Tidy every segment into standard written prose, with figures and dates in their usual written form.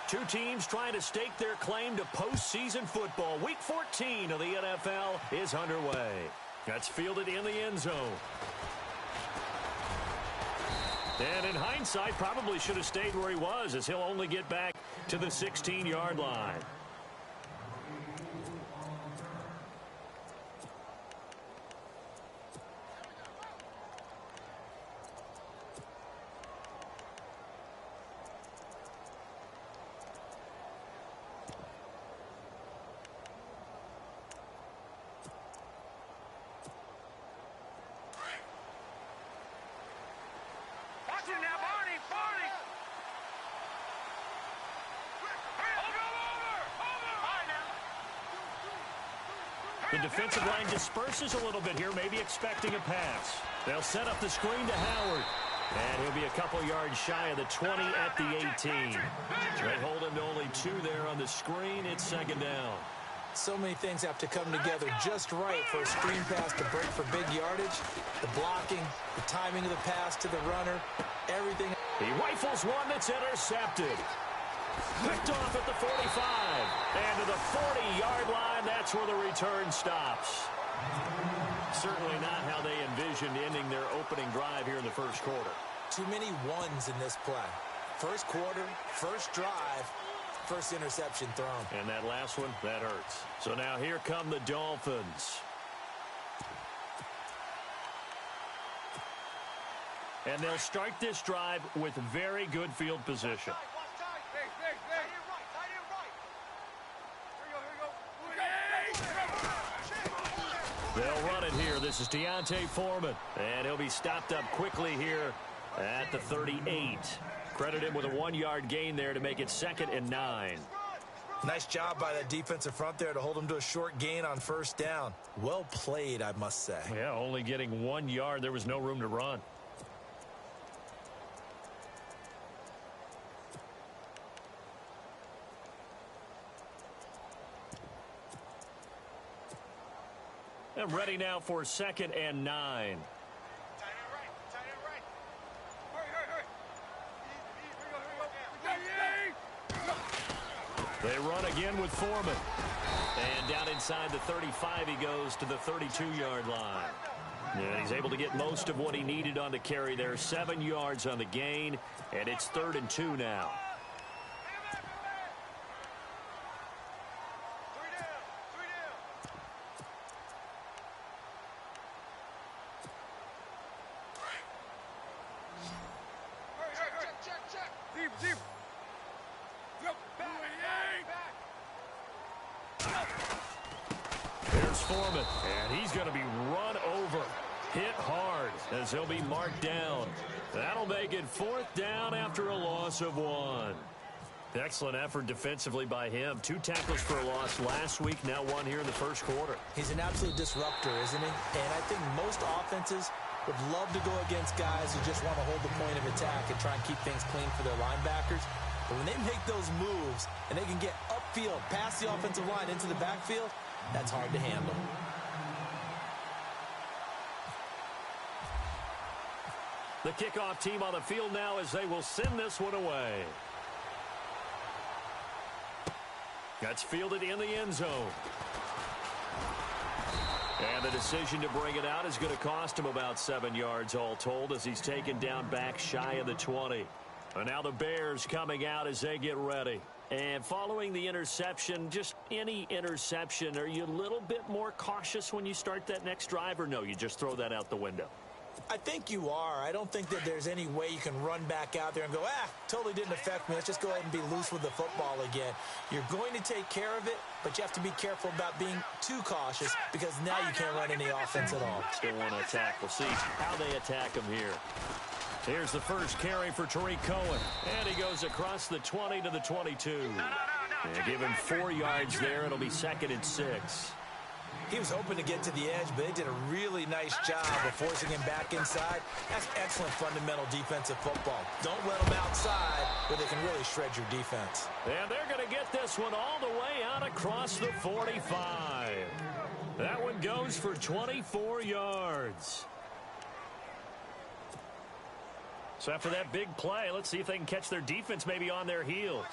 Two teams trying to stake their claim to postseason football. Week 14 of the NFL is underway. That's fielded in the end zone. And in hindsight, probably should have stayed where he was, as he'll only get back to the 16-yard line. The defensive line disperses a little bit here, maybe expecting a pass. They'll set up the screen to Howard. And he'll be a couple yards shy of the 20 at the 18. They hold him to only 2 there on the screen. It's second down. So many things have to come together just right for a screen pass to break for big yardage. The blocking, the timing of the pass to the runner, everything. He rifles one that's intercepted. Picked off at the 45. And to the 40-yard line, that's where the return stops. Certainly not how they envisioned ending their opening drive here in the first quarter. Too many ones in this play. First quarter, first drive, first interception thrown. And that last one, that hurts. So now here come the Dolphins. And they'll start this drive with very good field position. They'll run it here. This is Deontay Foreman. And he'll be stopped up quickly here at the 38. Credit him with a 1-yard gain there to make it 2nd and 9. Nice job by that defensive front there to hold him to a short gain on first down. Well played, I must say. Yeah, only getting 1 yard. There was no room to run. And ready now for 2nd and 9. They run again with Foreman. And down inside the 35, he goes to the 32-yard line. And he's able to get most of what he needed on the carry there. 7 yards on the gain, and it's 3rd and 2 now. There's Foreman, and he's going to be run over, hit hard, as he'll be marked down. That'll make it 4th down after a loss of 1. Excellent effort defensively by him. 2 tackles for a loss last week, now 1 here in the first quarter. He's an absolute disruptor, isn't he? And I think most offenses would love to go against guys who just want to hold the point of attack and try and keep things clean for their linebackers. But when they make those moves and they can get upfield, past the offensive line into the backfield, that's hard to handle. The kickoff team on the field now as they will send this one away. That's fielded in the end zone. And the decision to bring it out is going to cost him about 7 yards all told as he's taken down back shy of the 20. And now the Bears coming out as they get ready. And following the interception, just any interception, are you a little bit more cautious when you start that next drive, or no, you just throw that out the window? I think you are. I don't think that there's any way you can run back out there and go, totally didn't affect me. Let's just go ahead and be loose with the football again. You're going to take care of it, but you have to be careful about being too cautious because now you can't run any offense at all. Still want to attack. We'll see how they attack him here. Here's the first carry for Tariq Cohen. And he goes across the 20 to the 22. And give him 4 yards there. It'll be 2nd and 6. He was hoping to get to the edge, but they did a really nice job of forcing him back inside. That's excellent fundamental defensive football. Don't let them outside where they can really shred your defense. And they're going to get this one all the way out across the 45. That one goes for 24 yards. So after that big play, let's see if they can catch their defense maybe on their heels.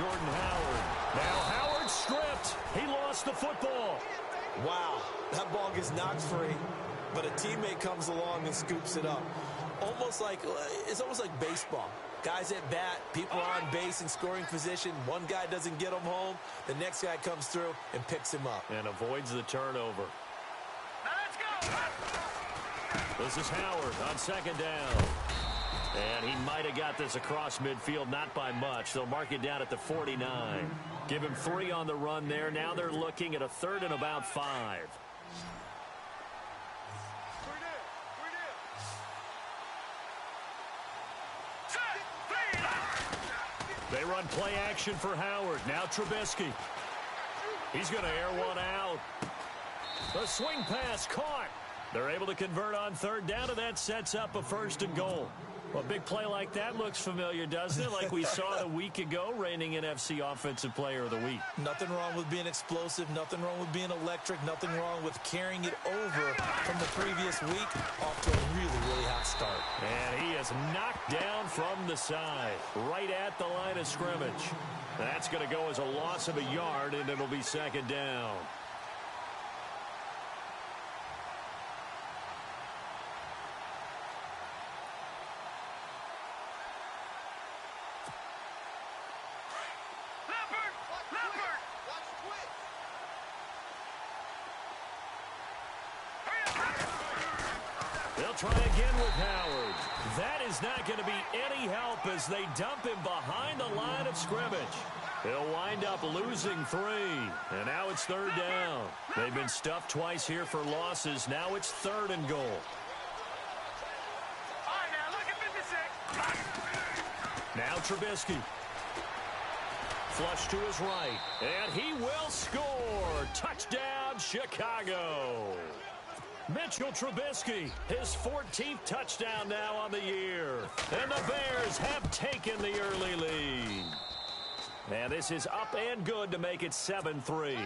Jordan Howard. Now Howard stripped. He lost the football. Wow, that ball gets knocked free, but a teammate comes along and scoops it up. It's almost like baseball. Guys at bat, people are on base in scoring position. One guy doesn't get him home. The next guy comes through and picks him up. And avoids the turnover. Now let's go. This is Howard on second down. And he might have got this across midfield, not by much. They'll mark it down at the 49. Give him 3 on the run there. Now they're looking at a 3rd and about 5. They run play action for Howard. Now Trubisky. He's going to air one out. The swing pass caught. They're able to convert on 3rd down, and that sets up a 1st and goal. Well, a big play like that looks familiar, doesn't it? Like we saw it a week ago, reigning NFC Offensive Player of the Week. Nothing wrong with being explosive. Nothing wrong with being electric. Nothing wrong with carrying it over from the previous week off to a really, really hot start. And he is knocked down from the side, right at the line of scrimmage. That's going to go as a loss of a yard, and it'll be 2nd down. They'll try again with Howard. That is not going to be any help as they dump him behind the line of scrimmage. He'll wind up losing 3. And now it's 3rd down. They've been stuffed twice here for losses. Now it's 3rd and goal. All right, now look at 56. Now Trubisky. Flush to his right. And he will score. Touchdown, Chicago. Mitchell Trubisky, his 14th touchdown now on the year. And the Bears have taken the early lead. And this is up and good to make it 7-3.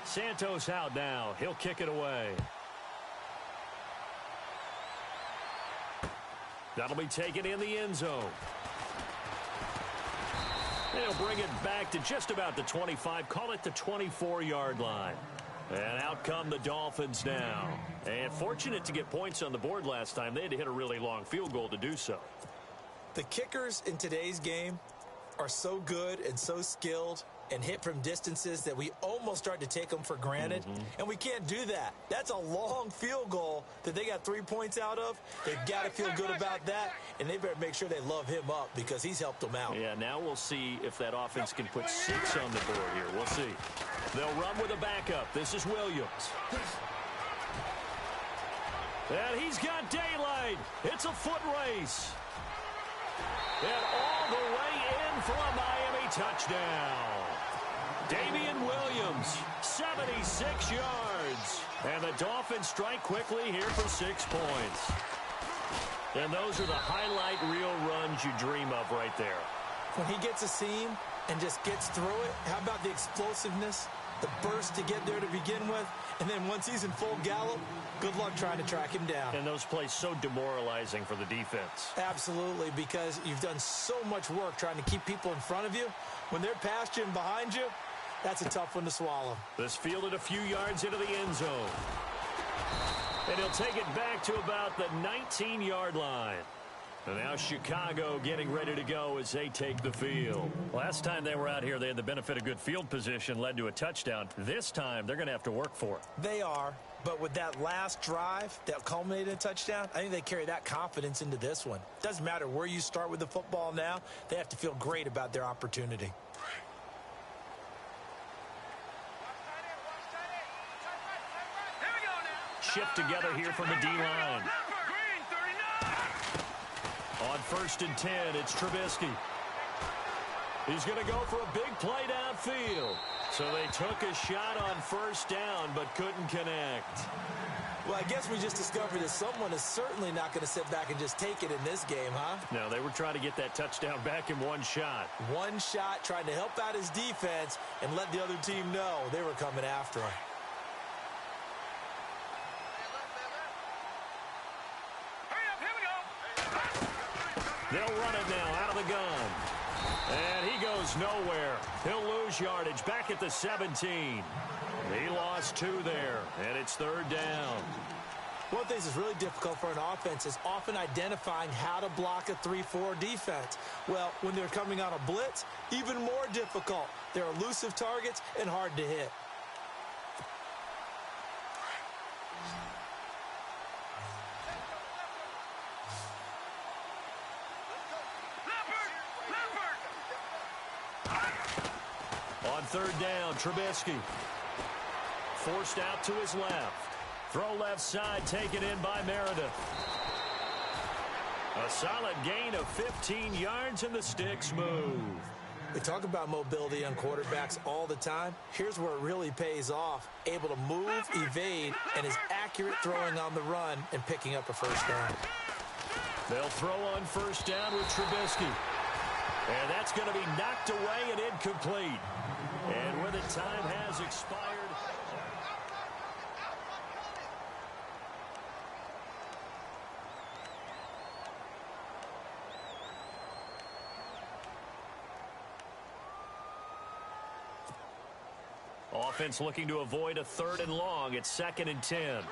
Santos out now. He'll kick it away. That'll be taken in the end zone. They'll bring it back to just about the 25. Call it the 24-yard line. And out come the Dolphins now. And fortunate to get points on the board last time. They had to hit a really long field goal to do so. The kickers in today's game are so good and so skilled and hit from distances that we almost start to take them for granted. And we can't do that. That's a long field goal that they got 3 points out of. They've got to feel good about that, and they better make sure they love him up because he's helped them out. Yeah, now we'll see if that offense can put 6 on the board here. We'll see. They'll run with a backup. This is Williams. And he's got daylight. It's a foot race. And all the way in for a Miami touchdown. Damian Williams, 76 yards. And the Dolphins strike quickly here for 6 points. And those are the highlight reel runs you dream of right there. When he gets a seam and just gets through it, how about the explosiveness, the burst to get there to begin with, and then once he's in full gallop, good luck trying to track him down. And those plays so demoralizing for the defense. Absolutely, because you've done so much work trying to keep people in front of you. When they're past you and behind you, that's a tough one to swallow. This fielded a few yards into the end zone. And he'll take it back to about the 19-yard line. And now Chicago getting ready to go as they take the field. Last time they were out here, they had the benefit of good field position, led to a touchdown. This time, they're going to have to work for it. They are, but with that last drive that culminated in a touchdown, I think they carry that confidence into this one. Doesn't matter where you start with the football now, they have to feel great about their opportunity. Shift together here from the D-line. On 1st and 10, it's Trubisky. He's going to go for a big play downfield. So they took a shot on 1st down, but couldn't connect. Well, I guess we just discovered that someone is certainly not going to sit back and just take it in this game, huh? No, they were trying to get that touchdown back in one shot. One shot, trying to help out his defense and let the other team know they were coming after him. They'll run it now out of the gun. And he goes nowhere. He'll lose yardage back at the 17. He lost 2 there, and it's 3rd down. One of the things that's really difficult for an offense is often identifying how to block a 3-4 defense. Well, when they're coming on a blitz, even more difficult. They're elusive targets and hard to hit. On 3rd down, Trubisky. Forced out to his left. Throw left side, taken in by Meredith. A solid gain of 15 yards, and the sticks move. We talk about mobility on quarterbacks all the time. Here's where it really pays off. Able to move, evade, and is accurate throwing on the run and picking up a 1st down. They'll throw on 1st down with Trubisky. And that's going to be knocked away and incomplete. And when the time has expired... Offense looking to avoid a 3rd and long. It's 2nd and 10.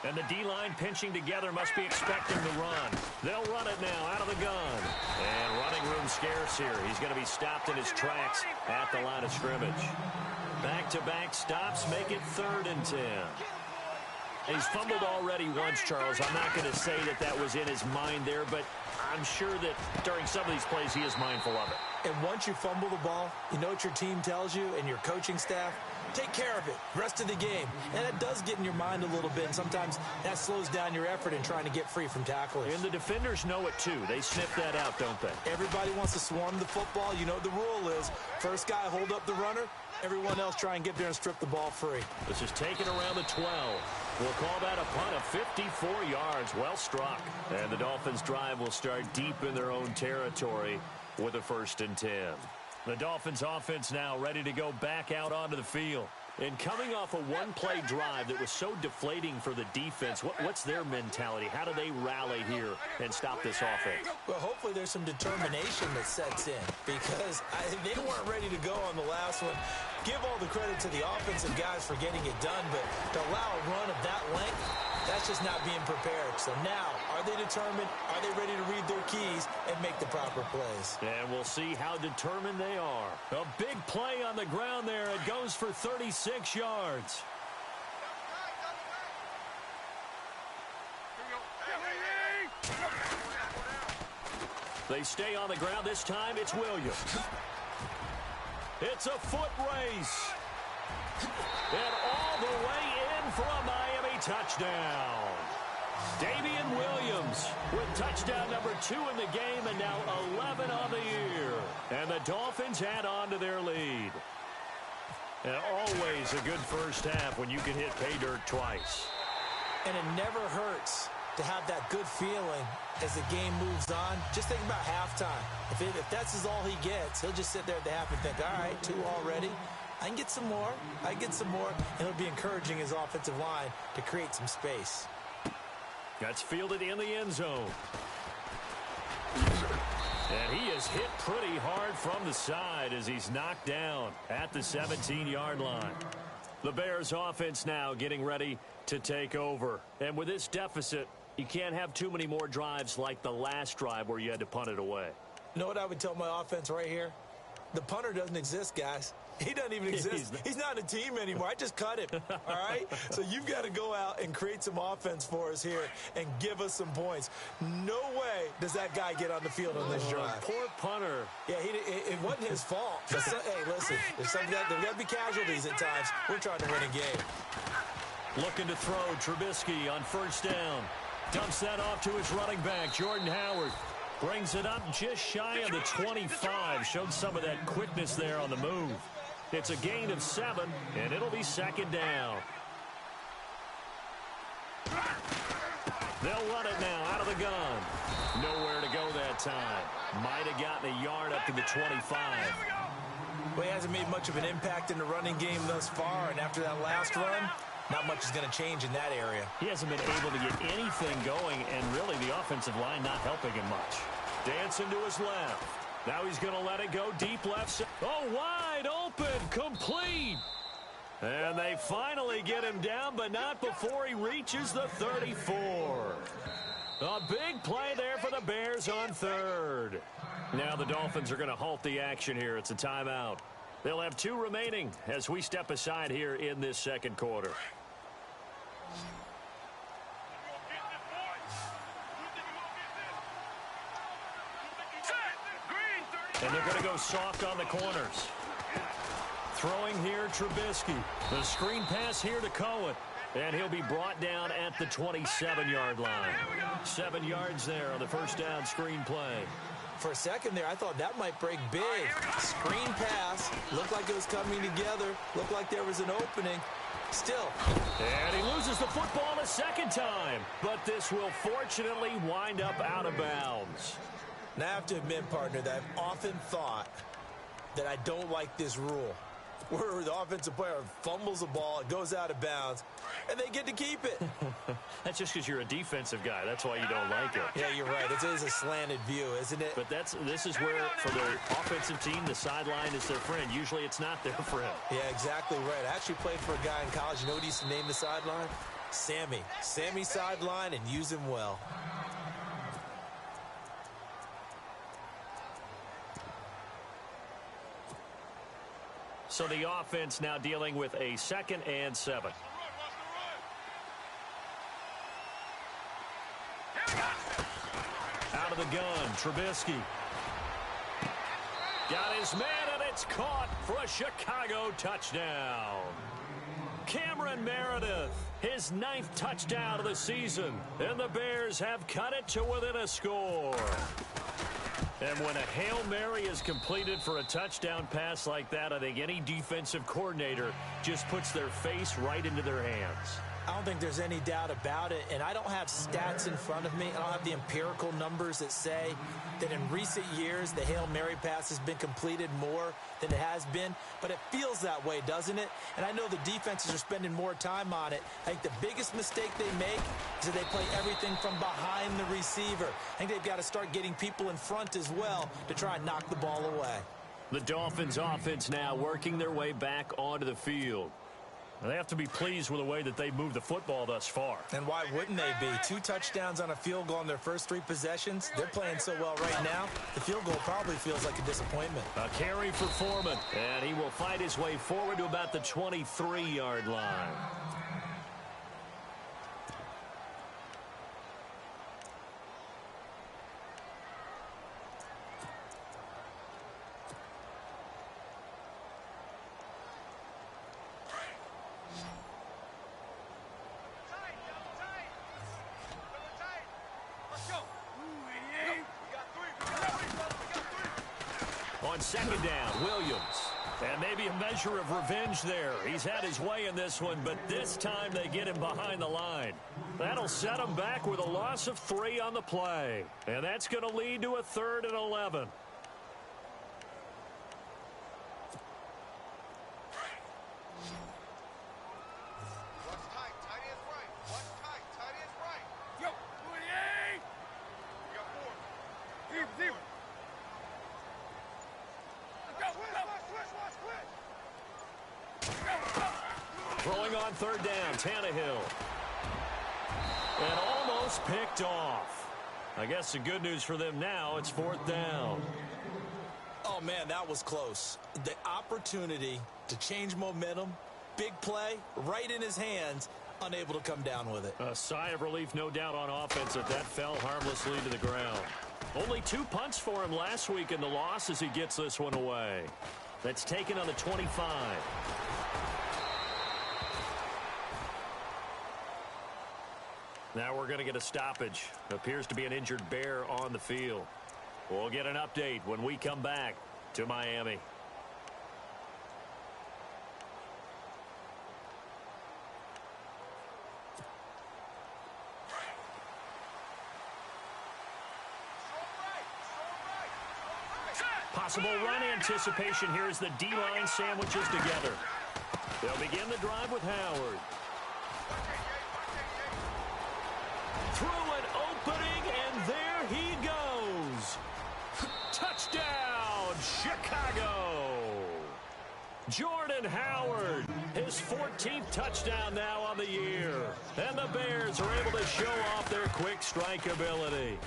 And the D-line pinching together must be expecting the run. They'll run it now out of the gun. And running room scarce here. He's going to be stopped in his tracks at the line of scrimmage. Back-to-back stops make it 3rd and 10. He's fumbled already once, Charles. I'm not going to say that that was in his mind there, but I'm sure that during some of these plays he is mindful of it. And once you fumble the ball, you know what your team tells you and your coaching staff? Take care of it. Rest of the game. And it does get in your mind a little bit, and sometimes that slows down your effort in trying to get free from tacklers. And the defenders know it, too. They sniff that out, don't they? Everybody wants to swarm the football. You know what the rule is. First guy hold up the runner. Everyone else try and get there and strip the ball free. This is taken around the 12. We'll call that a punt of 54 yards. Well struck. And the Dolphins' drive will start deep in their own territory with a 1st and 10. The Dolphins' offense now ready to go back out onto the field. And coming off a one-play drive that was so deflating for the defense, what's their mentality? How do they rally here and stop this offense? Well, hopefully there's some determination that sets in, because they weren't ready to go on the last one. Give all the credit to the offensive guys for getting it done, but to allow a run of that length, that's just not being prepared. So now, are they determined? Are they ready to read their keys and make the proper plays? And we'll see how determined they are. A big play on the ground there. It goes for 36 yards. They stay on the ground. This time it's Williams. It's a foot race. And all the way in for a Miami touchdown. Damian Williams with touchdown number 2 in the game, and now 11 on the year. And the Dolphins add on to their lead. And always a good first half when you can hit pay dirt twice. And it never hurts to have that good feeling as the game moves on. Just think about halftime. If that's all he gets, he'll just sit there at the half and think, all right, 2 already. I can get some more. I can get some more. And it'll be encouraging his offensive line to create some space. That's fielded in the end zone. And he is hit pretty hard from the side as he's knocked down at the 17-yard line. The Bears offense now getting ready to take over. And with this deficit, you can't have too many more drives like the last drive where you had to punt it away. You know what I would tell my offense right here? The punter doesn't exist, guys. He doesn't even exist. He's not a team anymore. I just cut him, all right? So you've got to go out and create some offense for us here and give us some points. No way does that guy get on the field on this drive. Poor punter. Yeah, it wasn't his fault. Hey, listen, there's got to be casualties at times. We're trying to win a game. Looking to throw, Trubisky on first down. Dumps that off to his running back, Jordan Howard. Brings it up just shy of the 25. Showed some of that quickness there on the move. It's a gain of 7, and it'll be second down. They'll run it now out of the gun. Nowhere to go that time. Might have gotten a yard up to the 25. Well, he hasn't made much of an impact in the running game thus far, and after that last run, not much is going to change in that area. He hasn't been able to get anything going, and really the offensive line not helping him much. Dancing to his left. Now he's going to let it go deep left. Oh, wide open, complete. And they finally get him down, but not before he reaches the 34. A big play there for the Bears on third. Now the Dolphins are going to halt the action here. It's a timeout. They'll have 2 remaining as we step aside here in this second quarter. And they're going to go soft on the corners. Throwing here, Trubisky. The screen pass here to Cohen. And he'll be brought down at the 27-yard line. 7 yards there on the first down screen play. For a second there, I thought that might break big. Screen pass. Looked like it was coming together. Looked like there was an opening. Still. And he loses the football a second time. But this will fortunately wind up out of bounds. Now I have to admit, partner, that I've often thought that I don't like this rule, where the offensive player fumbles the ball, it goes out of bounds, and they get to keep it. That's just because you're a defensive guy. That's why you don't like it. Yeah, you're right. It is a slanted view, isn't it? But this is where, for the offensive team, the sideline is their friend. Usually it's not their friend. Yeah, exactly right. I actually played for a guy in college. You know what he used to name the sideline? Sammy. Sammy sideline, and use him well. So the offense now dealing with a 2nd and 7. Out of the gun, Trubisky. Got his man, and it's caught for a Chicago touchdown. Cameron Meredith, his 9th touchdown of the season. And the Bears have cut it to within a score. And when a Hail Mary is completed for a touchdown pass like that, I think any defensive coordinator just puts their face right into their hands. I don't think there's any doubt about it, and I don't have stats in front of me. I don't have the empirical numbers that say that in recent years the Hail Mary pass has been completed more than it has been, but it feels that way, doesn't it? And I know the defenses are spending more time on it. I think the biggest mistake they make is that they play everything from behind the receiver. I think they've got to start getting people in front as well to try and knock the ball away. The Dolphins offense now working their way back onto the field. They have to be pleased with the way that they've moved the football thus far. And why wouldn't they be? 2 touchdowns on a field goal in their first 3 possessions. They're playing so well right now, the field goal probably feels like a disappointment. A carry for Foreman, and he will fight his way forward to about the 23-yard line. On 2nd down, Williams. And maybe a measure of revenge there. He's had his way in this one, but this time they get him behind the line. That'll set him back with a loss of 3 on the play. And that's going to lead to a 3rd and 11. Throwing on 3rd down, Tannehill. And almost picked off. I guess the good news for them now, it's 4th down. Oh, man, that was close. The opportunity to change momentum, big play, right in his hands, unable to come down with it. A sigh of relief, no doubt, on offense that fell harmlessly to the ground. Only 2 punts for him last week in the loss as he gets this one away. That's taken on the 25. Now we're going to get a stoppage. Appears to be an injured Bear on the field. We'll get an update when we come back to Miami. Possible run anticipation here as the D-line sandwiches together. They'll begin the drive with Howard. through an opening, and there he goes. Touchdown, Chicago. Jordan Howard, his 14th touchdown now on the year. And the Bears are able to show off their quick strike ability.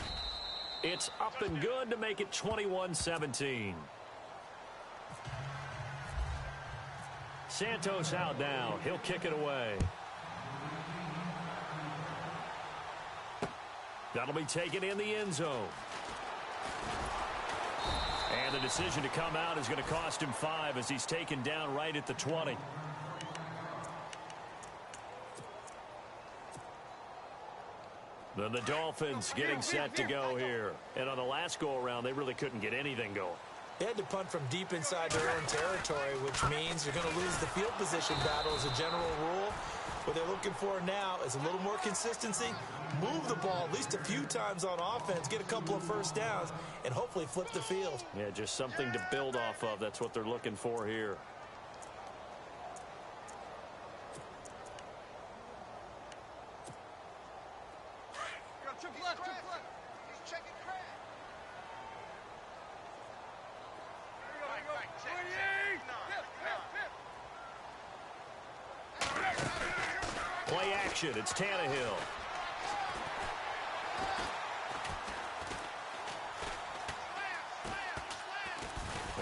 It's up and good to make it 21-17. Santos out now. He'll kick it away. That'll be taken in the end zone. And the decision to come out is going to cost him 5 as he's taken down right at the 20. Then the Dolphins getting set to go here. And on the last go-around, they really couldn't get anything going. They had to punt from deep inside their own territory, which means you're going to lose the field position battle as a general rule. What they're looking for now is a little more consistency, move the ball at least a few times on offense, get a couple of first downs, and hopefully flip the field. Yeah, just something to build off of. That's what they're looking for here. Play action. It's Tannehill.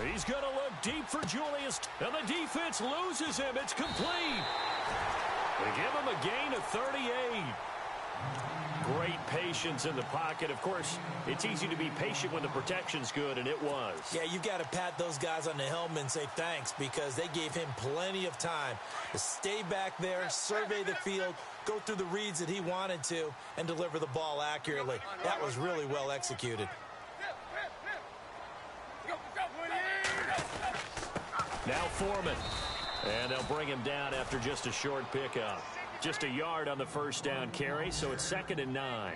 He's going to look deep for Julius, and the defense loses him. It's complete. They give him a gain of 38. Great patience in the pocket. Of course, it's easy to be patient when the protection's good, and it was. Yeah, you got to pat those guys on the helmet and say thanks because they gave him plenty of time to stay back there, survey the field, go through the reads that he wanted to, and deliver the ball accurately. That was really well executed. Now Foreman. And they'll bring him down after just a short pickup. Just a yard on the first down carry, so it's 2nd and 9.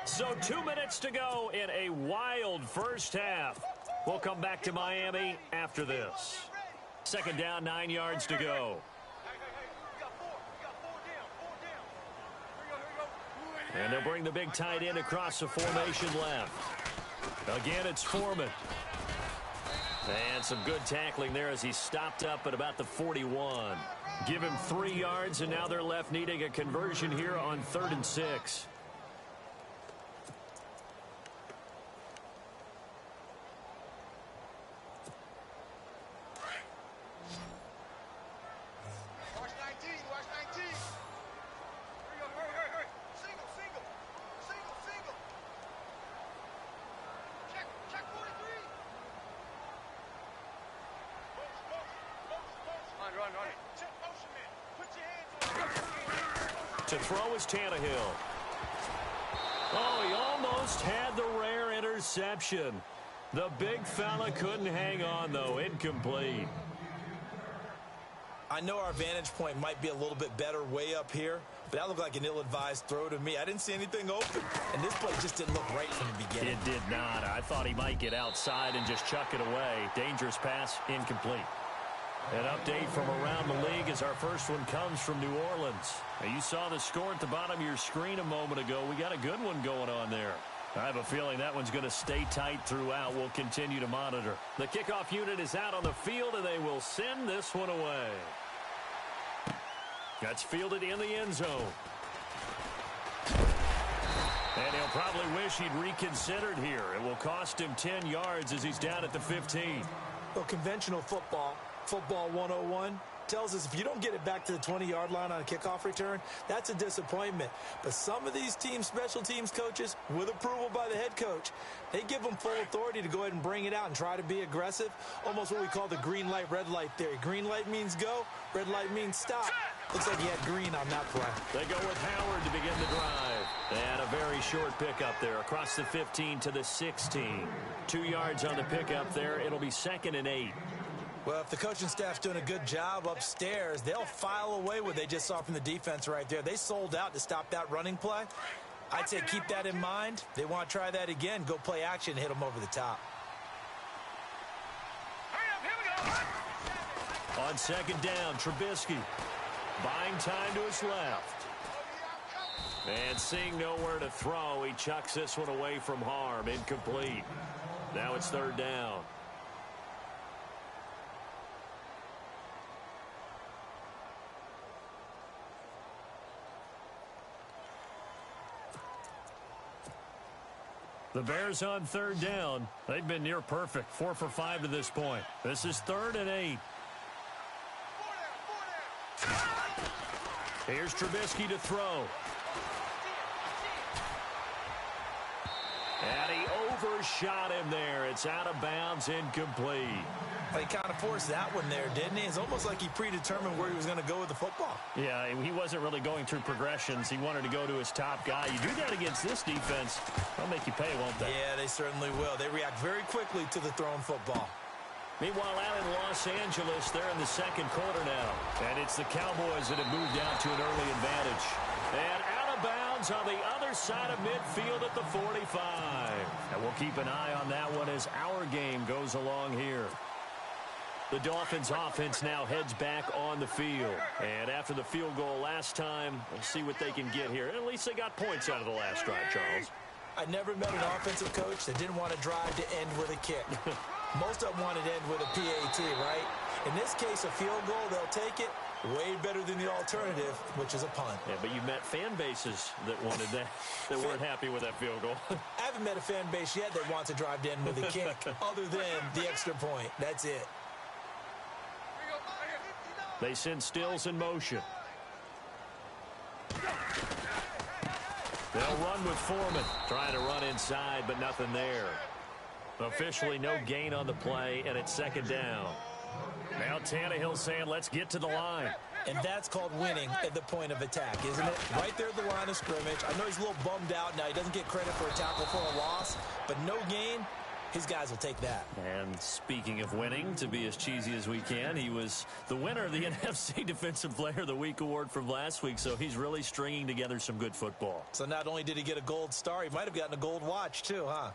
So 2 minutes to go in a wild first half. We'll come back to Miami after this. 2nd down, 9 yards to go. And they'll bring the big tight end across the formation left. Again, it's Foreman. And some good tackling there as he stopped up at about the 41. Give him 3 yards, and now they're left needing a conversion here on 3rd and 6. To throw is Tannehill. Oh, he almost had the rare interception. The big fella couldn't hang on, though. Incomplete. I know our vantage point might be a little bit better way up here, but that looked like an ill-advised throw to me. I didn't see anything open, and this play just didn't look right from the beginning. It did not. I thought he might get outside and just chuck it away. Dangerous pass, incomplete. An update from around the league as our first one comes from New Orleans. Now, you saw the score at the bottom of your screen a moment ago. We got a good one going on there. I have a feeling that one's going to stay tight throughout. We'll continue to monitor. The kickoff unit is out on the field, and they will send this one away. That's fielded in the end zone. And he'll probably wish he'd reconsidered here. It will cost him 10 yards as he's down at the 15. Well, conventional football 101, tells us if you don't get it back to the 20-yard line on a kickoff return, that's a disappointment. But some of these team special teams coaches, with approval by the head coach, they give them full authority to go ahead and bring it out and try to be aggressive, almost what we call the green light, red light theory. Green light means go, red light means stop. Looks like he had green on that play. They go with Howard to begin the drive. And a very short pickup there across the 15 to the 16. 2 yards on the pickup there. It'll be 2nd and 8. Well, if the coaching staff's doing a good job upstairs, they'll file away what they just saw from the defense right there. They sold out to stop that running play. I'd say keep that in mind. They want to try that again. Go play action and hit them over the top. On On second down, Trubisky buying time to his left. And seeing nowhere to throw, he chucks this one away from harm. Incomplete. Now it's third down. The Bears on third down. They've been near perfect. 4 for 5 to this point. This is 3rd and 8. Here's Trubisky to throw. And he overshot him there. It's out of bounds, incomplete. Well, he kind of forced that one there, didn't he? It's almost like he predetermined where he was going to go with the football. Yeah, he wasn't really going through progressions. He wanted to go to his top guy. You do that against this defense, they'll make you pay, won't they? Yeah, they certainly will. They react very quickly to the thrown football. Meanwhile, out in Los Angeles, they're in the second quarter now. And it's the Cowboys that have moved out to an early advantage. And out of bounds on the other side of midfield at the 45. And we'll keep an eye on that one as our game goes along here. The Dolphins offense now heads back on the field. And after the field goal last time, we'll see what they can get here. At least they got points out of the last drive, Charles. I never met an offensive coach that didn't want to drive to end with a kick. Most of them wanted to end with a PAT, right? In this case, a field goal, they'll take it. Way better than the alternative, which is a punt. Yeah, but you've met fan bases that wanted that, that weren't happy with that field goal. I haven't met a fan base yet that wants to drive to end with a kick, other than the extra point. That's it. They send Stills in motion. They'll run with Foreman. Trying to run inside, but nothing there. Officially no gain on the play, and it's second down. Now Tannehill saying, let's get to the line. And that's called winning at the point of attack, isn't it? Right there at the line of scrimmage. I know he's a little bummed out now. He doesn't get credit for a tackle for a loss, but no gain. His guys will take that. And speaking of winning, to be as cheesy as we can, he was the winner of the NFC Defensive Player of the Week award from last week, so he's really stringing together some good football. So not only did he get a gold star, he might have gotten a gold watch too, huh?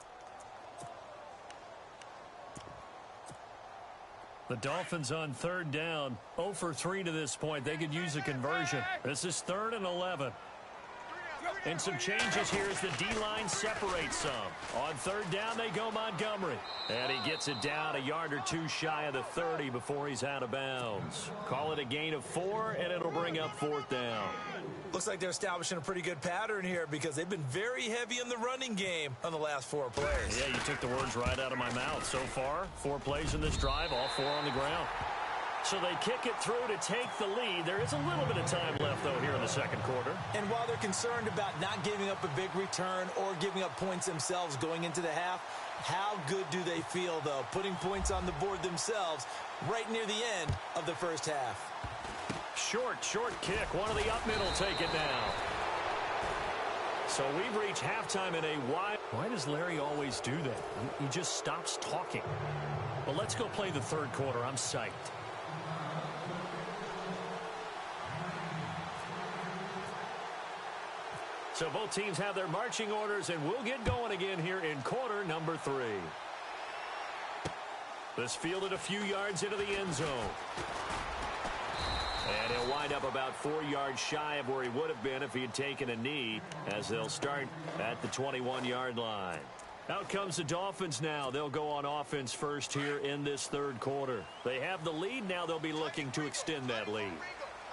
The Dolphins on third down, 0 for 3 to this point. They could use a conversion. This is 3rd and 11. And some changes here as the D-line separates some. On third down, they go Montgomery. And he gets it down a yard or two shy of the 30 before he's out of bounds. Call it a gain of 4, and it'll bring up 4th down. Looks like they're establishing a pretty good pattern here because they've been very heavy in the running game on the last 4 plays. Yeah, you took the words right out of my mouth. So far, 4 plays in this drive, all 4 on the ground. So they kick it through to take the lead. There is a little bit of time left, though, here in the second quarter. And while they're concerned about not giving up a big return or giving up points themselves going into the half, how good do they feel, though, putting points on the board themselves right near the end of the first half? Short kick. One of the up middle take it down. So we've reached halftime in a wide. Why does Larry always do that? He just stops talking. Well, let's go play the third quarter. I'm psyched. So both teams have their marching orders, and we'll get going again here in quarter number 3. This fielded a few yards into the end zone. And he'll wind up about 4 yards shy of where he would have been if he had taken a knee, as they'll start at the 21-yard line. Out comes the Dolphins now. They'll go on offense first here in this third quarter. They have the lead. Now they'll be looking to extend that lead.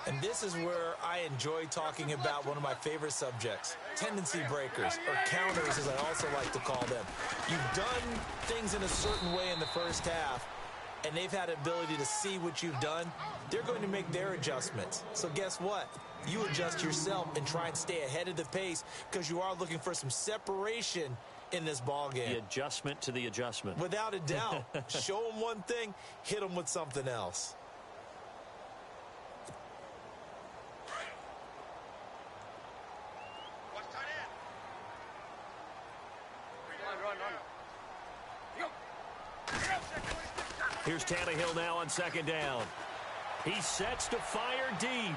And this is where I enjoy talking about one of my favorite subjects, tendency breakers, or counters as I also like to call them. You've done things in a certain way in the first half, and they've had the ability to see what you've done. They're going to make their adjustments. So guess what? You adjust yourself and try and stay ahead of the pace because you are looking for some separation in this ball game. The adjustment to the adjustment. Without a doubt. Show them one thing, hit them with something else. Here's Tannehill now on second down. He sets to fire deep.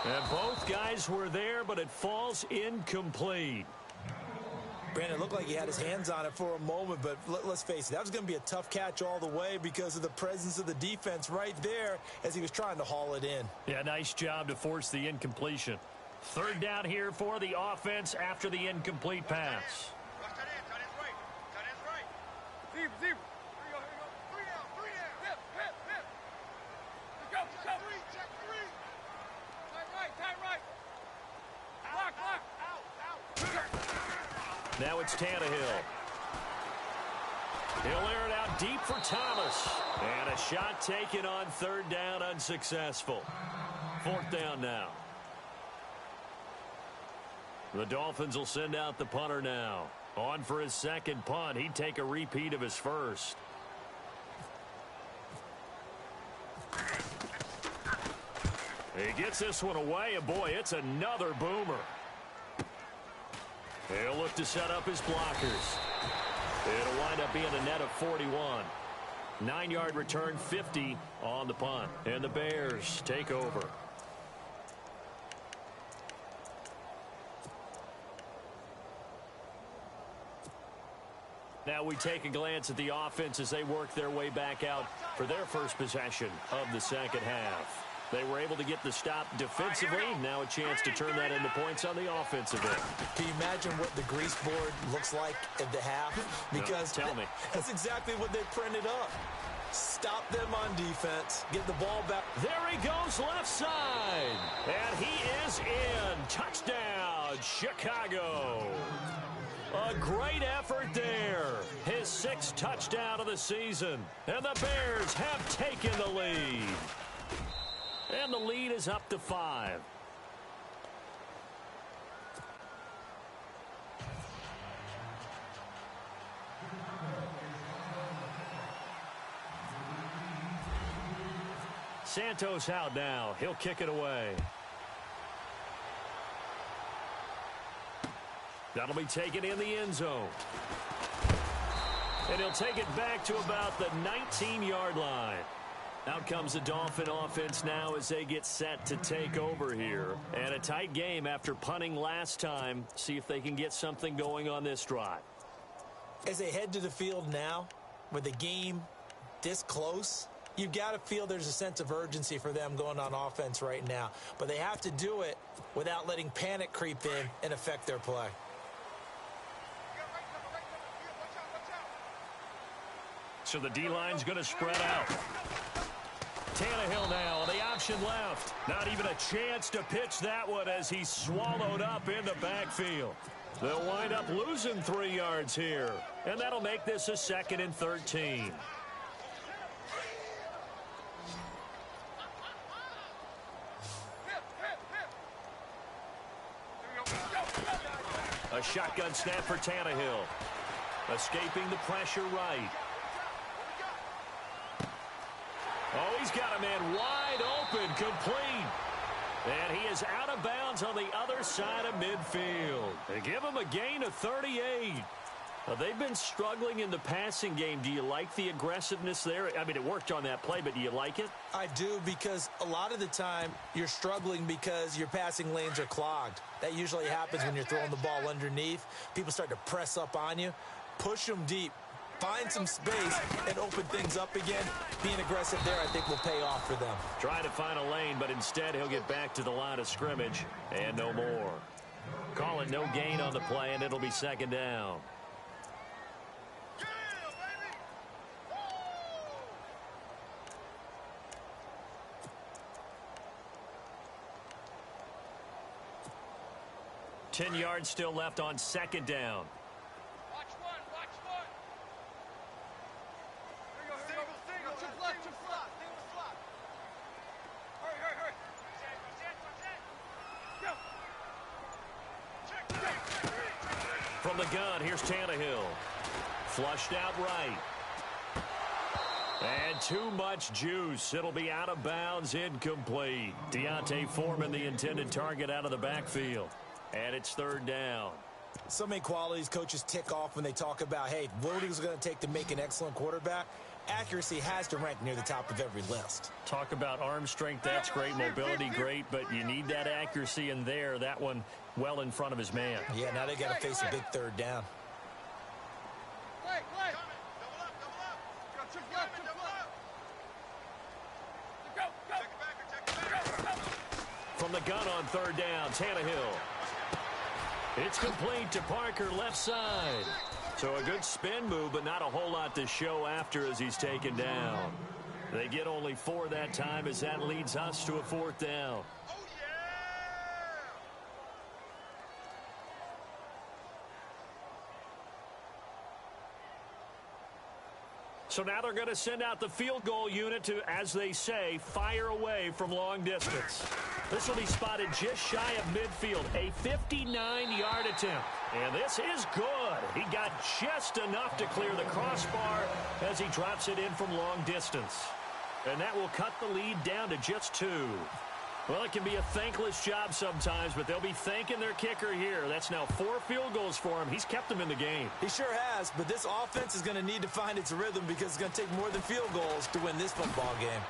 And both guys were there, but it falls incomplete. Brandon, it looked like he had his hands on it for a moment, but let's face it, that was going to be a tough catch all the way because of the presence of the defense right there as he was trying to haul it in. Yeah, nice job to force the incompletion. Third down here for the offense after the incomplete pass. Now it's Tannehill. He'll air it out deep for Thomas. And a shot taken on third down, unsuccessful. Fourth down now. The Dolphins will send out the punter now. On for his second punt. He'd take a repeat of his first. He gets this one away, and boy, it's another boomer. He'll look to set up his blockers. It'll wind up being a net of 41. 9-yard return, 50 on the punt. And the Bears take over. Now we take a glance at the offense as they work their way back out for their first possession of the second half. They were able to get the stop defensively. Now a chance to turn that into points on the offensive end. Can you imagine what the grease board looks like at the half? Because no, tell me. That's exactly what they printed up. Stop them on defense. Get the ball back. There he goes left side. And he is in. Touchdown, Chicago. A great effort there. His 6th touchdown of the season. And the Bears have taken the lead. And the lead is up to 5. Santos out now. He'll kick it away. That'll be taken in the end zone. And he'll take it back to about the 19-yard line. Out comes the Dolphin offense now as they get set to take over here. And a tight game after punting last time. See if they can get something going on this drive. As they head to the field now, with the game this close, you've got to feel there's a sense of urgency for them going on offense right now. But they have to do it without letting panic creep in and affect their play. So the D-line's going to spread out. Tannehill now on the option left. Not even a chance to pitch that one as he's swallowed up in the backfield. They'll wind up losing 3 yards here. And that'll make this a 2nd and 13. A shotgun snap for Tannehill. Escaping the pressure right. Oh, he's got a man wide open, complete. And he is out of bounds on the other side of midfield. They give him a gain of 38. Now, they've been struggling in the passing game. Do you like the aggressiveness there? I mean, it worked on that play, but do you like it? I do, because a lot of the time you're struggling because your passing lanes are clogged. That usually happens when you're throwing the ball underneath. People start to press up on you. Push them deep. Find some space and open things up again. Being aggressive there, I think, will pay off for them. Trying to find a lane, but instead he'll get back to the line of scrimmage and no more. Call it no gain on the play, and it'll be 2nd down. Yeah, baby! 10 yards still left on 2nd down. Watch one, watch one. Here you go, single. Two slot. Single slot. Hurry. Go. From the gun, here's Tannehill. Flushed out right. And too much juice. It'll be out of bounds, incomplete. Deontay Foreman, the intended target, out of the backfield. And it's 3rd down. So many qualities coaches tick off when they talk about, hey, what is it going to take to make an excellent quarterback? Accuracy has to rank near the top of every list. Talk about arm strength, that's great. Mobility, great. But you need that accuracy in there. That one well in front of his man. Yeah, now they got to face a big 3rd down. Play. Double up. Go, trick left. Go. Check it back. From the gun on third down, Tannehill. It's complete to Parker left side. So a good spin move, but not a whole lot to show after as he's taken down. They get only 4 that time as that leads us to a 4th down. So now they're going to send out the field goal unit to, as they say, fire away from long distance. This will be spotted just shy of midfield, a 59-yard attempt. And this is good. He got just enough to clear the crossbar as he drops it in from long distance. And that will cut the lead down to just 2. Well, it can be a thankless job sometimes, but they'll be thanking their kicker here. That's now 4 field goals for him. He's kept them in the game. He sure has, but this offense is going to need to find its rhythm because it's going to take more than field goals to win this football game.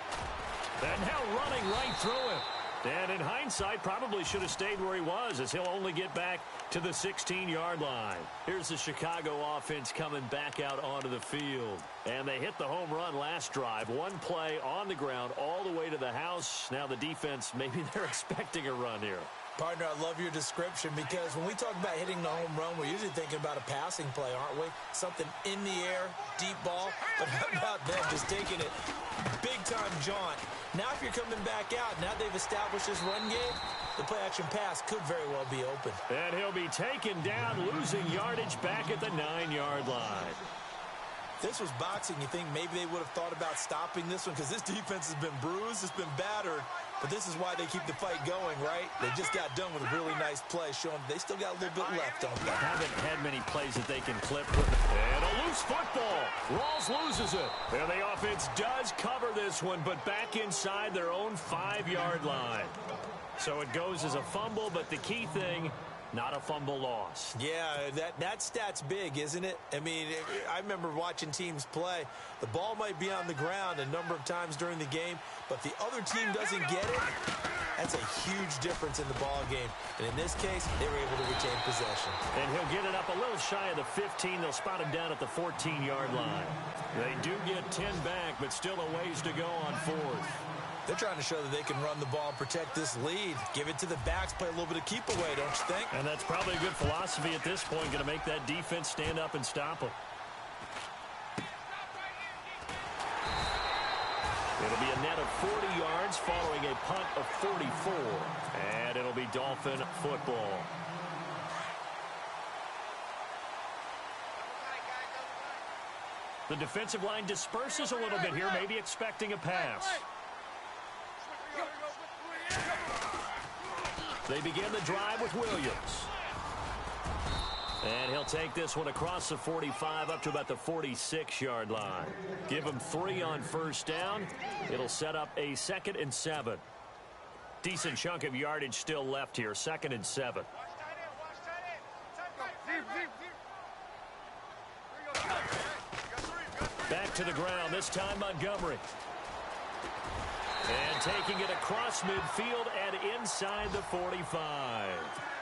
And now running right through him. And in hindsight, probably should have stayed where he was as he'll only get back to the 16-yard line. Here's the Chicago offense coming back out onto the field. And they hit the home run last drive. 1 play on the ground all the way to the house. Now the defense, maybe they're expecting a run here. Partner, I love your description because when we talk about hitting the home run, we're usually thinking about a passing play, aren't we? Something in the air, deep ball. But how about them just taking it big-time jaunt? Now if you're coming back out, now they've established this run game, the play-action pass could very well be open. And he'll be taken down, losing yardage back at the 9-yard line. If this was boxing, you think maybe they would have thought about stopping this one because this defense has been bruised, it's been battered. But this is why they keep the fight going, right? They just got done with a really nice play, showing they still got a little bit left on them. Haven't had many plays that they can clip. And a loose football. Rawls loses it. And the offense does cover this one, but back inside their own 5-yard line. So it goes as a fumble, but the key thing, not a fumble loss. Yeah, that stat's big, isn't it? I mean, I remember watching teams play. The ball might be on the ground a number of times during the game, but the other team doesn't get it. That's a huge difference in the ball game. And in this case, they were able to retain possession. And he'll get it up a little shy of the 15. They'll spot him down at the 14-yard line. They do get 10 back, but still a ways to go on 4th. They're trying to show that they can run the ball and protect this lead. Give it to the backs, play a little bit of keep away, don't you think? And that's probably a good philosophy at this point, going to make that defense stand up and stop them. It'll be a net of 40 yards following a punt of 44. And it'll be Dolphin football. The defensive line disperses a little bit here, maybe expecting a pass. They begin the drive with Williams. And he'll take this one across the 45 up to about the 46-yard line. Give him 3 on first down. It'll set up a 2nd and 7. Decent chunk of yardage still left here. 2nd and 7. Back to the ground, this time Montgomery. And taking it across midfield and inside the 45.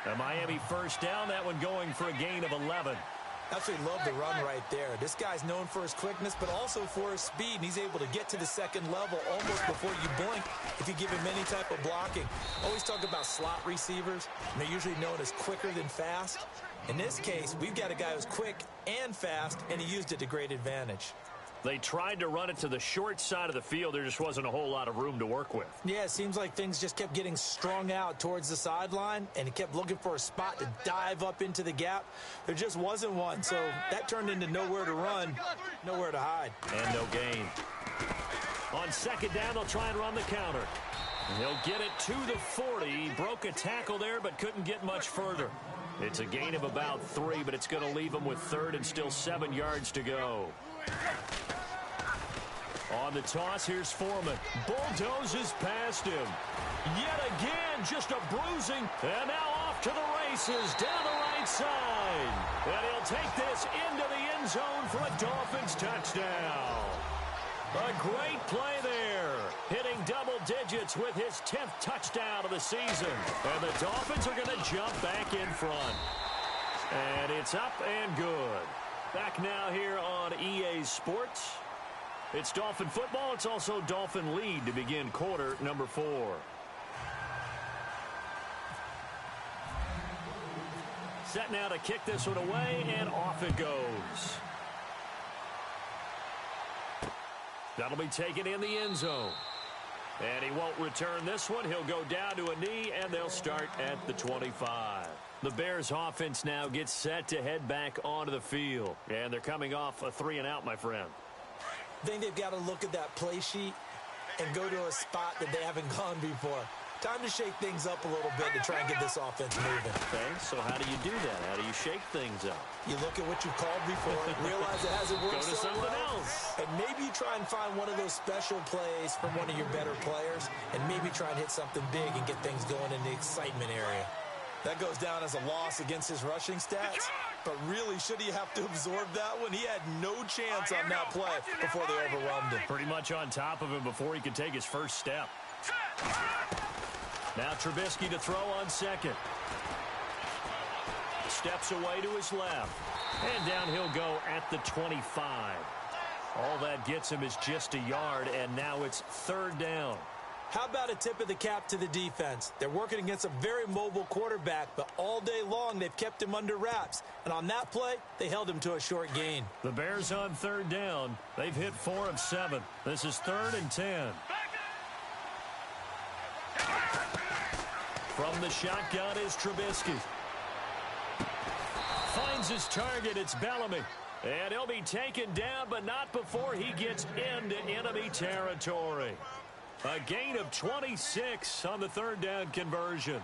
A Miami first down, that one going for a gain of 11. Absolutely love the run right there. This guy's known for his quickness, but also for his speed, and he's able to get to the 2nd level almost before you blink if you give him any type of blocking. Always talk about slot receivers, and they're usually known as quicker than fast. In this case, we've got a guy who's quick and fast, and he used it to great advantage. They tried to run it to the short side of the field. There just wasn't a whole lot of room to work with. Yeah, it seems like things just kept getting strung out towards the sideline, and he kept looking for a spot to dive up into the gap. There just wasn't one, so that turned into nowhere to run, nowhere to hide. And no gain. On 2nd down, they'll try and run the counter. And he'll get it to the 40. He broke a tackle there, but couldn't get much further. It's a gain of about 3, but it's going to leave him with 3rd and still 7 yards to go. On the toss, here's Foreman. Bulldozes past him. Yet again, just a bruising. And now off to the races down the right side. And he'll take this into the end zone for a Dolphins touchdown. A great play there. Hitting double digits with his 10th touchdown of the season. And the Dolphins are going to jump back in front. And it's up and good. Back now here on EA Sports. It's Dolphin football. It's also Dolphin lead to begin quarter number 4. Set now to kick this one away, and off it goes. That'll be taken in the end zone. And he won't return this one. He'll go down to a knee, and they'll start at the 25. The Bears offense now gets set to head back onto the field. And they're coming off a 3-and-out, my friend. I think they've got to look at that play sheet and go to a spot that they haven't gone before. Time to shake things up a little bit to try and get this offense moving. Okay, so how do you do that? How do you shake things up? You look at what you called before, realize it hasn't worked Go to so something well, else. and maybe you try and find one of those special plays from one of your better players, and maybe try and hit something big and get things going in the excitement area. That goes down as a loss against his rushing stats, but really, should he have to absorb that one? He had no chance on that play before they overwhelmed him. Pretty much on top of him before he could take his first step. Now Trubisky to throw on second. Steps away to his left. And down he'll go at the 25. All that gets him is just a yard, and now it's 3rd down. How about a tip of the cap to the defense? They're working against a very mobile quarterback, but all day long they've kept him under wraps. And on that play, they held him to a short gain. The Bears on 3rd down. They've hit 4 of 7. This is 3rd and 10. From the shotgun is Trubisky. Finds his target. It's Bellamy. And he'll be taken down, but not before he gets into enemy territory. A gain of 26 on the 3rd down conversion.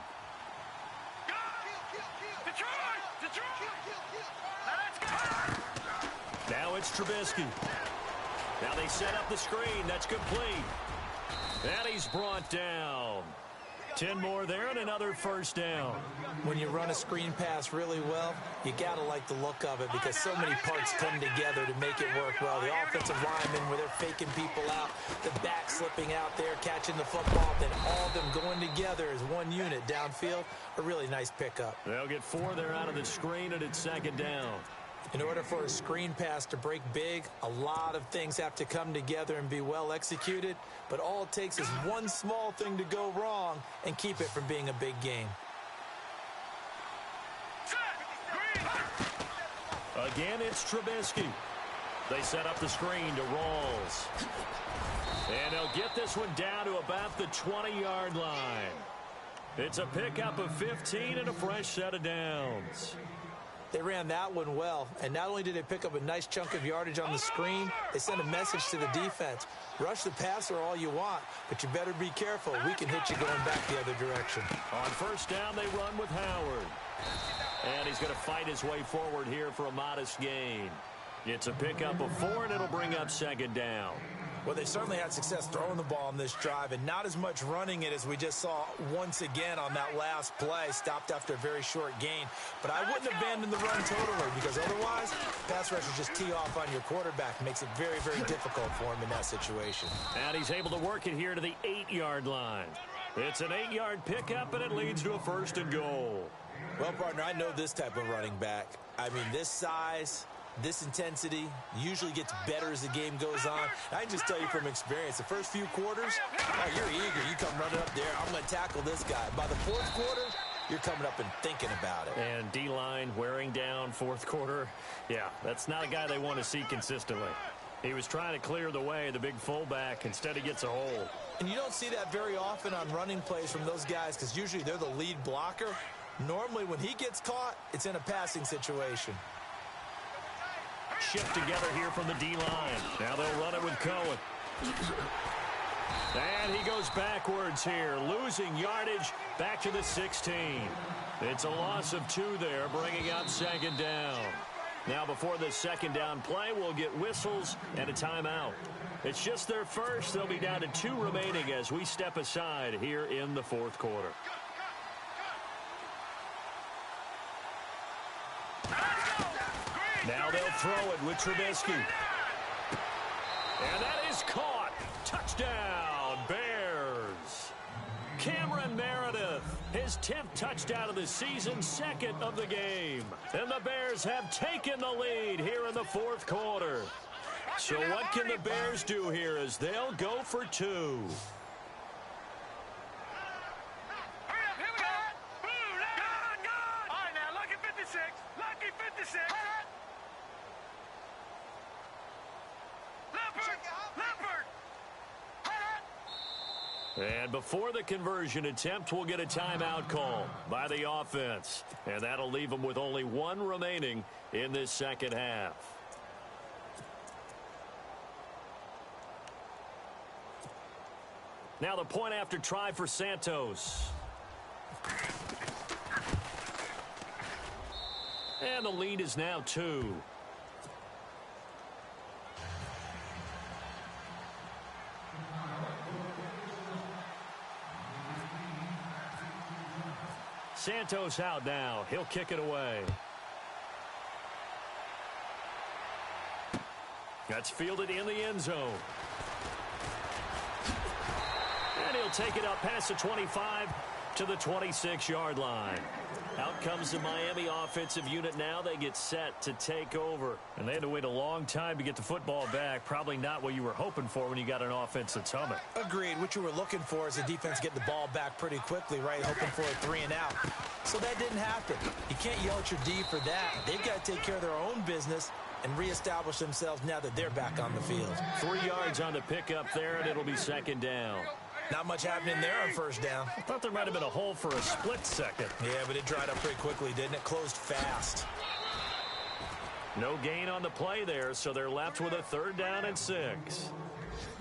Now it's Trubisky. Now they set up the screen. That's complete. And he's brought down. 10 more there and another 1st down. When you run a screen pass really well, you got to like the look of it because so many parts come together to make it work well. The offensive linemen where they're faking people out, the back slipping out there, catching the football, then all of them going together as one unit downfield. A really nice pickup. They'll get 4 there out of the screen, and it's 2nd down. In order for a screen pass to break big, a lot of things have to come together and be well executed, but all it takes is one small thing to go wrong and keep it from being a big game. Again, it's Trubisky. They set up the screen to Rawls. And they'll get this one down to about the 20-yard line. It's a pickup of 15 and a fresh set of downs. They ran that one well, and not only did they pick up a nice chunk of yardage on the screen, they sent a message to the defense. Rush the passer all you want, but you better be careful. We can hit you going back the other direction. On 1st down, they run with Howard. And he's going to fight his way forward here for a modest gain. It's a pickup of 4, and it'll bring up 2nd down. Well, they certainly had success throwing the ball on this drive, and not as much running it as we just saw once again on that last play. Stopped after a very short gain. But I wouldn't abandon the run totally because otherwise, pass rushers just tee off on your quarterback. Makes it very, very difficult for him in that situation. And he's able to work it here to the 8-yard line. It's an 8-yard pickup, and it leads to a 1st and goal. Well, partner, I know this type of running back. I mean, this size, this intensity usually gets better as the game goes on. I can just tell you from experience, the first few quarters, oh, you're eager. You come running up there, I'm going to tackle this guy. By the 4th quarter, you're coming up and thinking about it. And D-line wearing down 4th quarter. Yeah, that's not a guy they want to see consistently. He was trying to clear the way, the big fullback. Instead, he gets a hole. And you don't see that very often on running plays from those guys because usually they're the lead blocker. Normally, when he gets caught, it's in a passing situation. Shift together here from the D-line. Now they'll run it with Cohen. And he goes backwards here, losing yardage back to the 16. It's a loss of 2 there, bringing up 2nd down. Now before the 2nd down play, we'll get whistles and a timeout. It's just their first. They'll be down to 2 remaining as we step aside here in the 4th quarter. Now they'll throw it with Trubisky. And that is caught. Touchdown, Bears. Cameron Meredith His 10th touchdown of the season, second of the game. And the Bears have taken the lead here in the fourth quarter. So what can the Bears do here as they'll go for two? And before the conversion attempt, we'll get a timeout call by the offense. And that'll leave them with only one remaining in this second half. Now the point after try for Santos. And the lead is now 2. Santos out now. He'll kick it away. That's fielded in the end zone. And he'll take it up past the 25 to the 26-yard line. Out comes the Miami offensive unit now. They get set to take over. And they had to wait a long time to get the football back. Probably not what you were hoping for when you got an offense that's humming. Agreed. What you were looking for is the defense getting the ball back pretty quickly, right? Hoping for a 3 and out. So that didn't happen. You can't yell at your D for that. They've got to take care of their own business and reestablish themselves now that they're back on the field. 3 yards on the pickup there, and it'll be second down. Not much happening there on first down. I thought there might have been a hole for a split second. Yeah, but it dried up pretty quickly, didn't it? Closed fast. No gain on the play there, so they're left with a 3rd down and 6.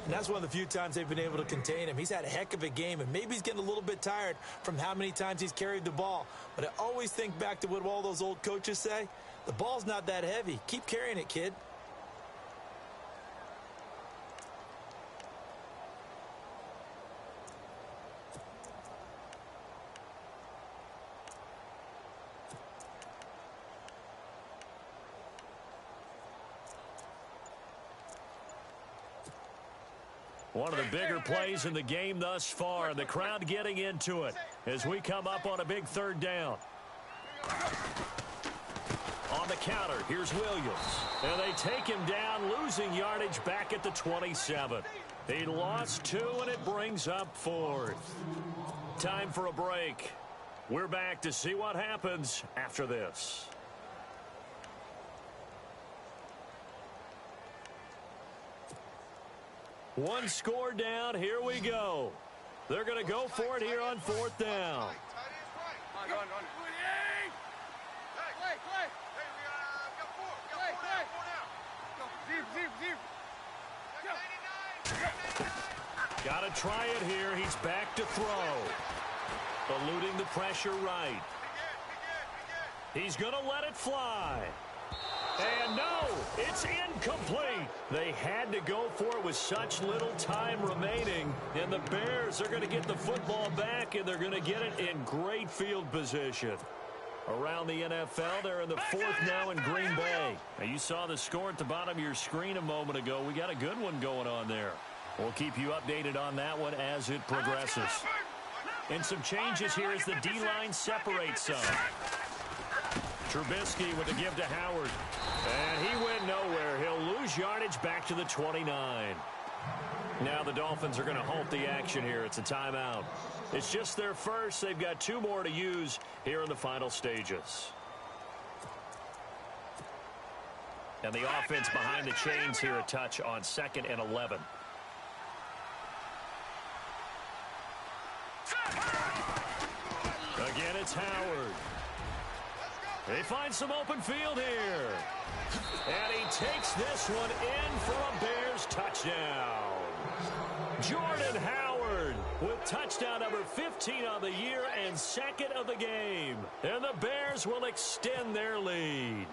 And that's one of the few times they've been able to contain him. He's had a heck of a game, and maybe he's getting a little bit tired from how many times he's carried the ball. But I always think back to what all those old coaches say. The ball's not that heavy. Keep carrying it, kid. One of the bigger plays in the game thus far, and the crowd getting into it as we come up on a big 3rd down. On the counter, here's Williams. And they take him down, losing yardage back at the 27. He lost 2, and it brings up 4th. Time for a break. We're back to see what happens after this. One score down. Here we go. They're going to go for it here on 4th down. Got to try it here. He's back to throw. Eluding the pressure right. He's going to let it fly. And no, it's incomplete. They had to go for it with such little time remaining. And the Bears are going to get the football back, and they're going to get it in great field position. Around the NFL, they're in the 4th now in Green Bay. Now, you saw the score at the bottom of your screen a moment ago. We got a good one going on there. We'll keep you updated on that one as it progresses. And some changes here as the D-line separates some. Trubisky with the give to Howard. And he went nowhere. He'll lose yardage back to the 29. Now the Dolphins are going to halt the action here. It's a timeout. It's just their first. They've got 2 more to use here in the final stages. And the offense behind the chains here a touch on 2nd and 11. Again, it's Howard. They find some open field here. And he takes this one in for a Bears touchdown. Jordan Howard with touchdown number 15 on the year and 2nd of the game. And the Bears will extend their lead.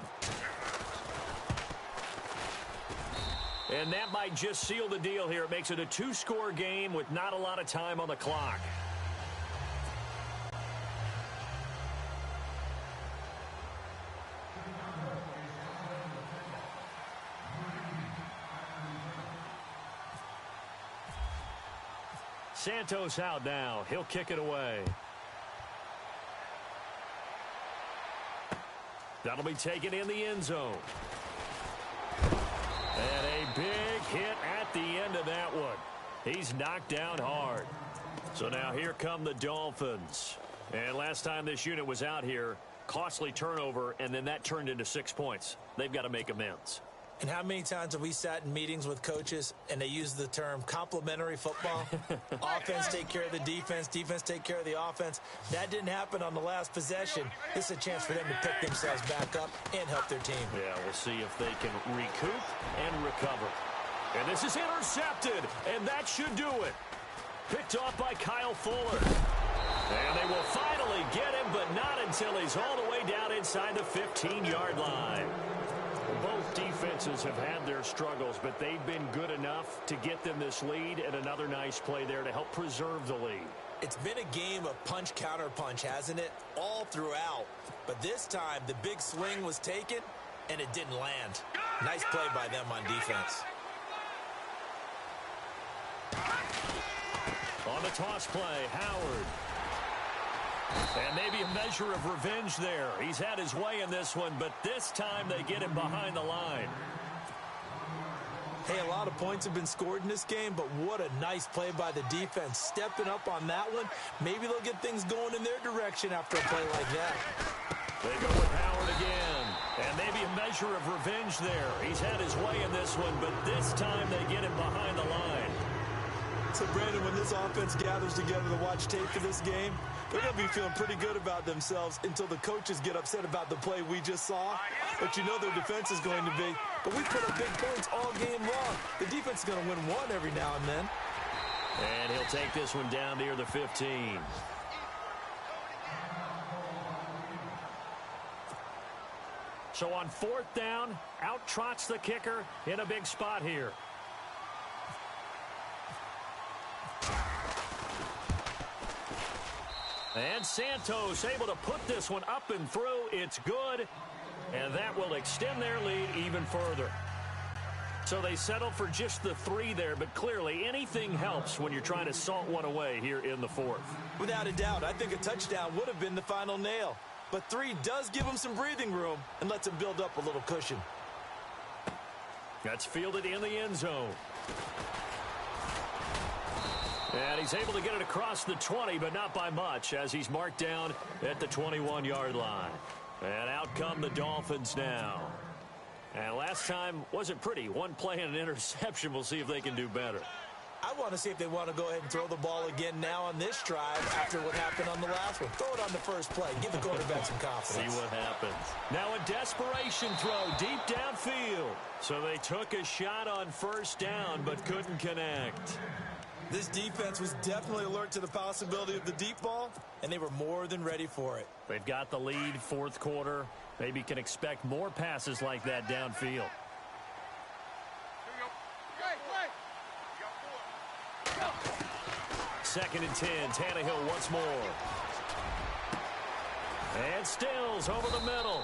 And that might just seal the deal here. It makes it a 2-score game with not a lot of time on the clock. Santos out now. He'll kick it away. That'll be taken in the end zone. And a big hit at the end of that one. He's knocked down hard. So now here come the Dolphins. And last time this unit was out here, costly turnover, and then that turned into 6 points. They've got to make amends. And how many times have we sat in meetings with coaches and they use the term complementary football? Offense take care of the defense, defense take care of the offense. That didn't happen on the last possession. This is a chance for them to pick themselves back up and help their team. Yeah, we'll see if they can recoup and recover. And this is intercepted, and that should do it. Picked off by Kyle Fuller. And they will finally get him, but not until he's all the way down inside the 15-yard line. Both defenses have had their struggles, but they've been good enough to get them this lead, and another nice play there to help preserve the lead. It's been a game of punch-counter-punch, hasn't it? All throughout. But this time, the big swing was taken, and it didn't land. Nice play by them on defense. On the toss play, Howard. And maybe a measure of revenge there. He's had his way in this one, but this time they get him behind the line. Hey, a lot of points have been scored in this game, but what a nice play by the defense. Stepping up on that one, maybe they'll get things going in their direction after a play like that. They go with Howard again. And maybe a measure of revenge there. He's had his way in this one, but this time they get him behind the line. So, Brandon, when this offense gathers together to watch tape for this game, they're going to be feeling pretty good about themselves until the coaches get upset about the play we just saw. But you know their defense is going to be. But we put up big points all game long. The defense is going to win one every now and then. And he'll take this one down near the 15. So on 4th down, out trots the kicker in a big spot here. And Santos able to put this one up and through. It's good. And that will extend their lead even further. So they settle for just the 3 there, but clearly anything helps when you're trying to salt one away here in the 4th. Without a doubt, I think a touchdown would have been the final nail. But 3 does give them some breathing room and lets them build up a little cushion. That's fielded in the end zone. And he's able to get it across the 20, but not by much, as he's marked down at the 21-yard line. And out come the Dolphins now. And last time wasn't pretty. One play and an interception. We'll see if they can do better. I want to see if they want to go ahead and throw the ball again now on this drive after what happened on the last one. Throw it on the first play. Give the quarterback some confidence. See what happens. Now a desperation throw deep downfield. So they took a shot on 1st down, but couldn't connect. This defense was definitely alert to the possibility of the deep ball, and they were more than ready for it. They've got the lead 4th quarter. Maybe can expect more passes like that downfield. 2nd and 10. Tannehill once more. And Stills over the middle.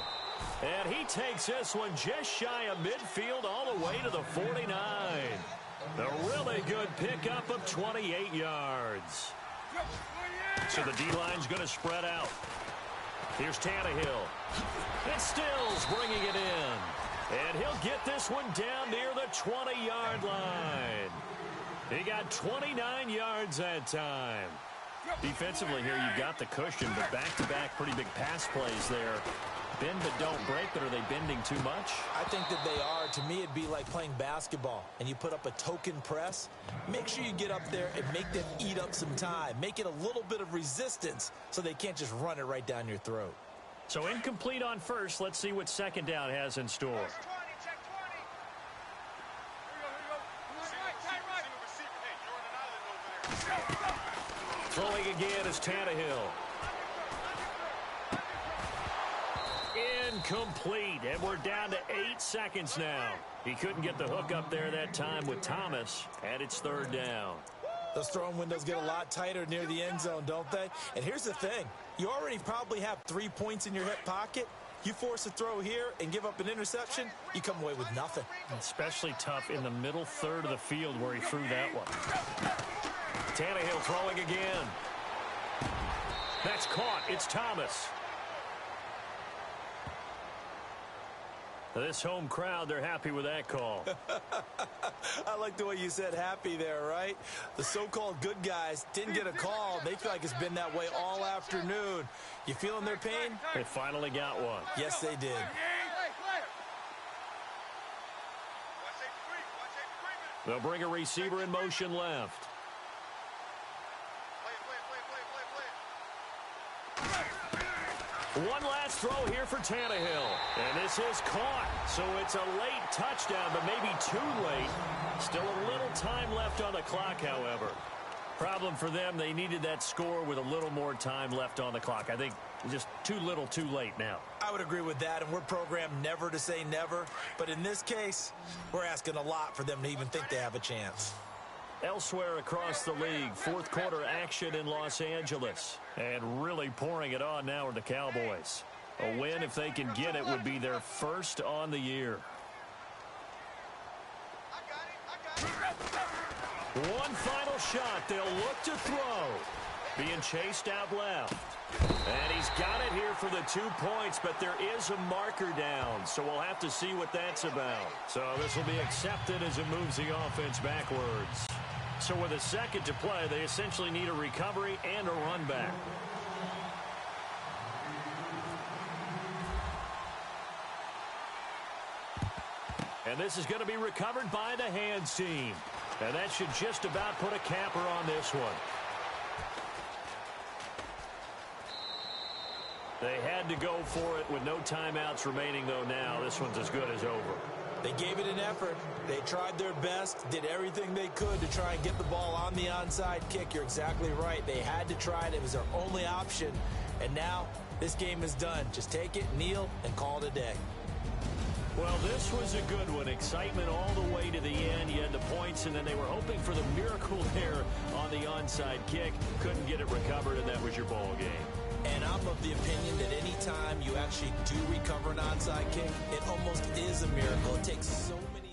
And he takes this one just shy of midfield all the way to the 49. A really good pickup of 28 yards. So the D-line's going to spread out. Here's Tannehill. And Stills bringing it in. And he'll get this one down near the 20-yard line. He got 29 yards that time. Defensively here, you've got the cushion, but back-to-back pretty big pass plays there. Bend but don't break, but are they bending too much? I think that they are. To me, it'd be like playing basketball, and you put up a token press. Make sure you get up there and make them eat up some time. Make it a little bit of resistance so they can't just run it right down your throat. So incomplete on 1st. Let's see what 2nd down has in store. Throwing again is Tannehill. Incomplete, and we're down to 8 seconds now. He couldn't get the hook up there that time with Thomas, and it's 3rd down. Those throwing windows get a lot tighter near the end zone, don't they? And here's the thing. You already probably have 3 points in your hip pocket. You force a throw here and give up an interception, you come away with nothing. Especially tough in the middle 3rd of the field where he threw that one. Tannehill throwing again. That's caught. It's Thomas. This home crowd, they're happy with that call. I like the way you said happy there, right? The so-called good guys didn't get a call. They feel like it's been that way all afternoon. You feeling their pain? They finally got one. Yes, they did. They'll bring a receiver in motion left. One last throw here for Tannehill. And this is caught. So it's a late touchdown, but maybe too late. Still a little time left on the clock, however. Problem for them, they needed that score with a little more time left on the clock. I think just too little too late now. I would agree with that, and we're programmed never to say never. But in this case, we're asking a lot for them to even think they have a chance. Elsewhere across the league, fourth quarter action in Los Angeles. And really pouring it on now are the Cowboys. A win, if they can get it, would be their first on the year. One final shot. They'll look to throw. Being chased out left. And he's got it here for the 2 points, but there is a marker down, so we'll have to see what that's about. So this will be accepted as it moves the offense backwards. So with a second to play, they essentially need a recovery and a run back. And this is going to be recovered by the hands team. And that should just about put a capper on this one. They had to go for it with no timeouts remaining, though, now. This one's as good as over. They gave it an effort. They tried their best, did everything they could to try and get the ball on the onside kick. You're exactly right. They had to try it. It was their only option. And now this game is done. Just take it, kneel, and call it a day. Well, this was a good one. Excitement all the way to the end. You had the points, and then they were hoping for the miracle there on the onside kick. Couldn't get it recovered, and that was your ball game. And I'm of the opinion that any time you actually do recover an onside kick, it almost is a miracle. It takes so many...